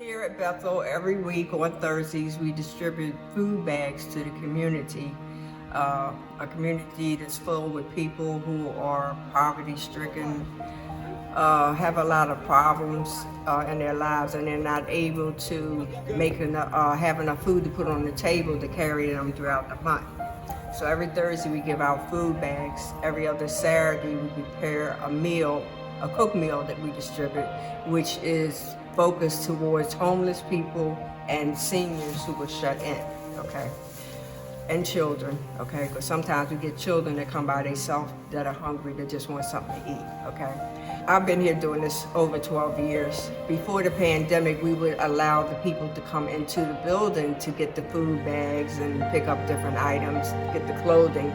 Here at Bethel, every week on Thursdays, we distribute food bags to the community. A community that's filled with people who are poverty-stricken, have a lot of problems in their lives, and they're not able to have enough food to put on the table to carry them throughout the month. So every Thursday we give out food bags. Every other Saturday we prepare a cooked meal that we distribute, which is focused towards homeless people and seniors who were shut in, okay? And children, okay? Because sometimes we get children that come by themselves that are hungry, that just want something to eat, okay? I've been here doing this over 12 years. Before the pandemic, we would allow the people to come into the building to get the food bags and pick up different items, get the clothing.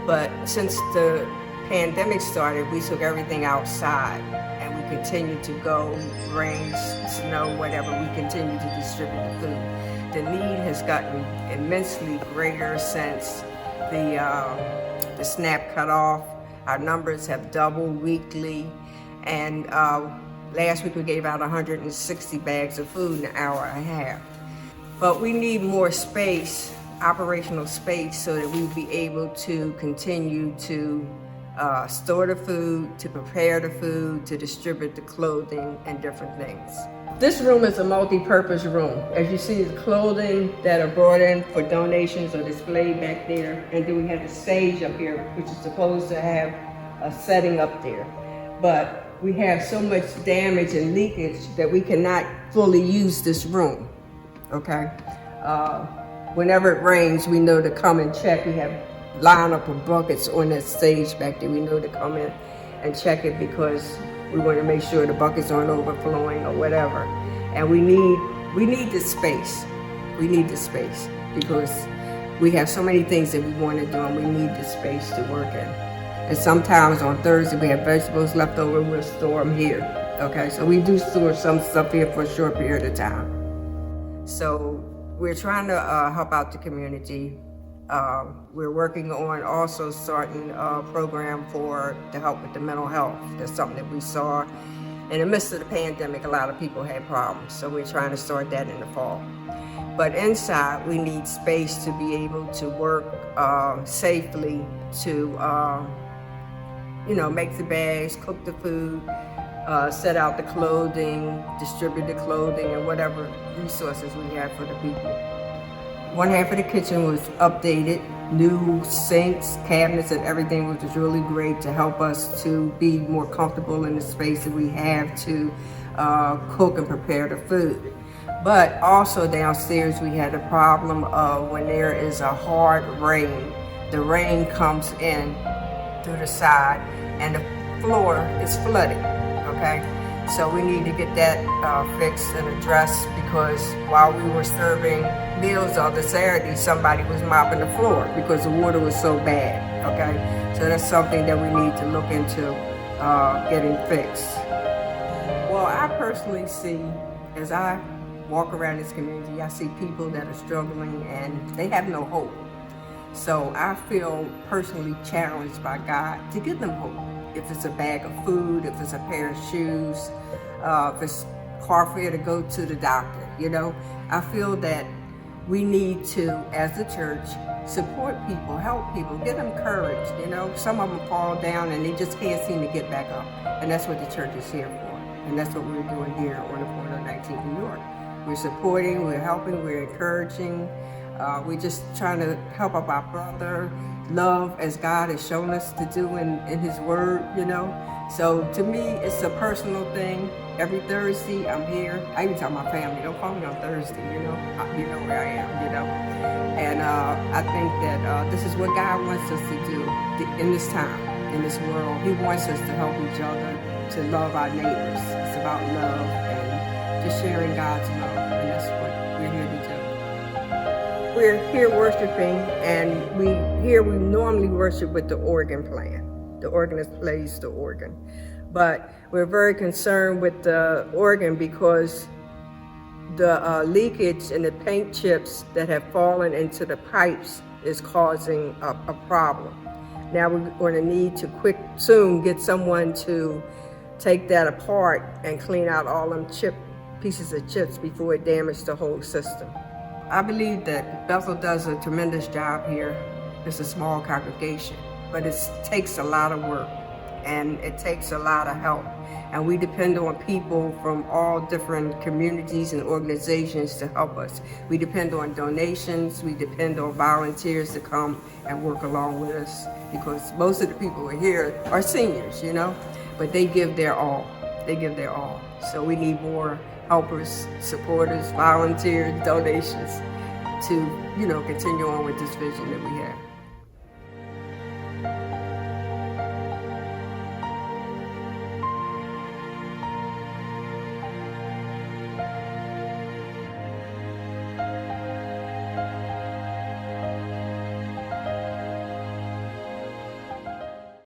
But since the pandemic started, we took everything outside, and we continue to go, rain, snow, whatever, we continue to distribute the food. The need has gotten immensely greater since the SNAP cut off. Our numbers have doubled weekly, and last week we gave out 160 bags of food in an hour and a half. But we need more space, operational space, so that we'll be able to continue to store the food, to prepare the food, to distribute the clothing and different things. This room is a multi-purpose room. As you see, the clothing that are brought in for donations are displayed back there. And then we have the stage up here, which is supposed to have a setting up there. But we have so much damage and leakage that we cannot fully use this room, okay? Whenever it rains, we know to come and check. We have lineup of buckets on that stage back there. We know to come in and check it because we want to make sure the buckets aren't overflowing or whatever. And we need the space. We need the space because we have so many things that we want to do, and we need the space to work in. And sometimes on Thursday we have vegetables left over, we'll store them here. Okay, so we do store some stuff here for a short period of time. So we're trying to help out the community. We're working on also starting a program to help with the mental health. That's something that we saw in the midst of the pandemic. A lot of people had problems, so we're trying to start that in the fall. But inside, we need space to be able to work safely, to make the bags, cook the food, set out the clothing, distribute the clothing, and whatever resources we have for the people. One half of the kitchen was updated, new sinks, cabinets, and everything, which was really great to help us to be more comfortable in the space that we have to cook and prepare the food. But also downstairs, we had a problem of when there is a hard rain, the rain comes in through the side and the floor is flooded, okay? So we need to get that fixed and addressed, because while we were serving meals on the Saturday, somebody was mopping the floor because the water was so bad, okay? So that's something that we need to look into getting fixed. Well, I personally see, as I walk around this community, I see people that are struggling and they have no hope. So I feel personally challenged by God to give them hope. If it's a bag of food, if it's a pair of shoes, if it's car fare to go to the doctor, I feel that we need to, as a church, support people, help people, give them courage, Some of them fall down and they just can't seem to get back up. And that's what the church is here for. And that's what we're doing here on the corner of 19th New York. We're supporting, we're helping, we're encouraging. We're just trying to help up our brother, love as God has shown us to do in His Word, So to me, it's a personal thing. Every Thursday, I'm here. I even tell my family, don't call me on Thursday, you know where I am, And I think that this is what God wants us to do in this time, in this world. He wants us to help each other, to love our neighbors. It's about love and just sharing God's love, and that's what we're here to do. We're here worshiping, and we normally worship with the organ playing. The organist plays the organ. But we're very concerned with the organ because the leakage and the paint chips that have fallen into the pipes is causing a problem. Now we're going to need to soon get someone to take that apart and clean out all them chip pieces of chips before it damaged the whole system. I believe that Bethel does a tremendous job here. It's a small congregation, but it takes a lot of work and it takes a lot of help. And we depend on people from all different communities and organizations to help us. We depend on donations, we depend on volunteers to come and work along with us, because most of the people who are here are seniors, you know, but they give their all. They give their all. So we need more helpers, supporters, volunteers, donations to, continue on with this vision that we have.